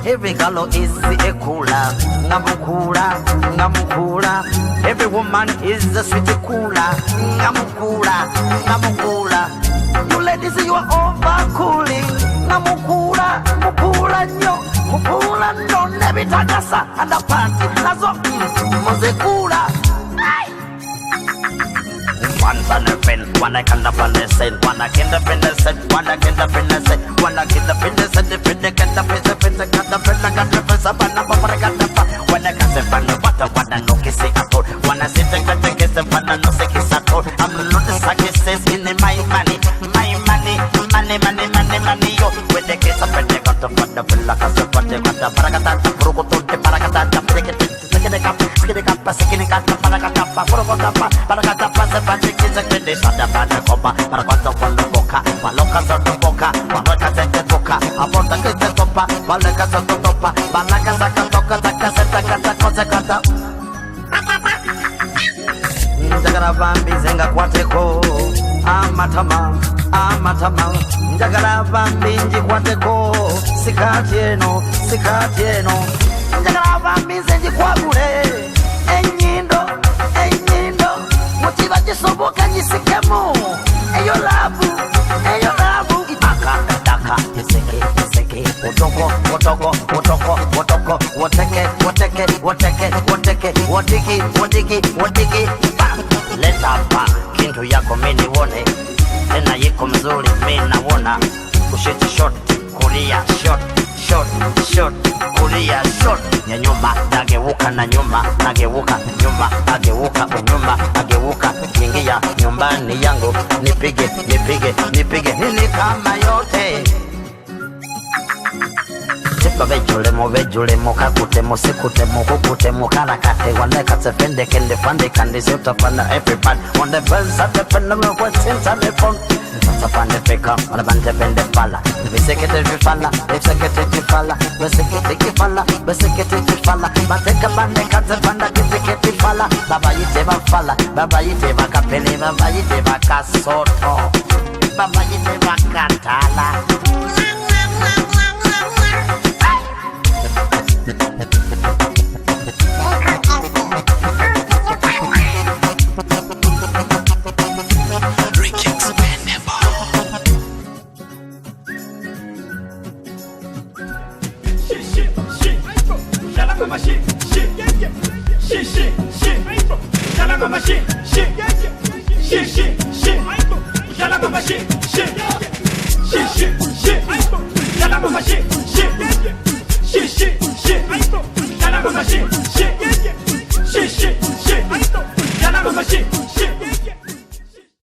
Every girl is a cooler, ngamukula. Every woman is a sweet cooler, ngamukula. You ladies, you are overcooling, ngamukula no, never takasa and the party nazo muzekula. One on a pen, one I can't up on the set, one I can't up in the set, one I can't up in the set, one I can't up in the set, the can't up in the set, got the pen, I got the first up and up, I got the fun. When I got the fun, water, one I know kiss it at all. When I sit and get the kiss, the fun, I know say kiss at all. I'm not the sackis says in my money, yo. When the kiss up and they got the fun, the fun, like a super, they got the paragata, Brugoto, the paragata, take it, stick it up, the paragata, paragata, they shut the bad copa, Paracotta from the boca, Palocas on the boca, Palacas at the boca, upon the kitchen topa, Palacas on the topa, Palacas at the toca, the cassette, Cosacata. Jagaravambi Zenga Quateco, Amatama, Jagaravambi Quateco, Sicatieno, Jagaravambi Zengi Quabure, Enindo. Motiva de soboka nisikemo eyo labu Daka Iseke Otoko Woteke Leta pa kintu yako mini wone tena yiko mzuri mina wona kushiti short kulia short kulia short nyuma nageuka na nyuma nageuka ingia nyumbani yangu nipige nini kama yote Tipa vejule kakute musikute mukukute mukarakate waneka tefende kende fande kandisi utafana everybody on the verse at the pen of what's inside the phone Sapane peka wanabante pende fala Visekete vifala Bateka bande kaze panda kisekete fala Baba yite bakapele Baba yite bakasoto Baba yite bakatala Shit.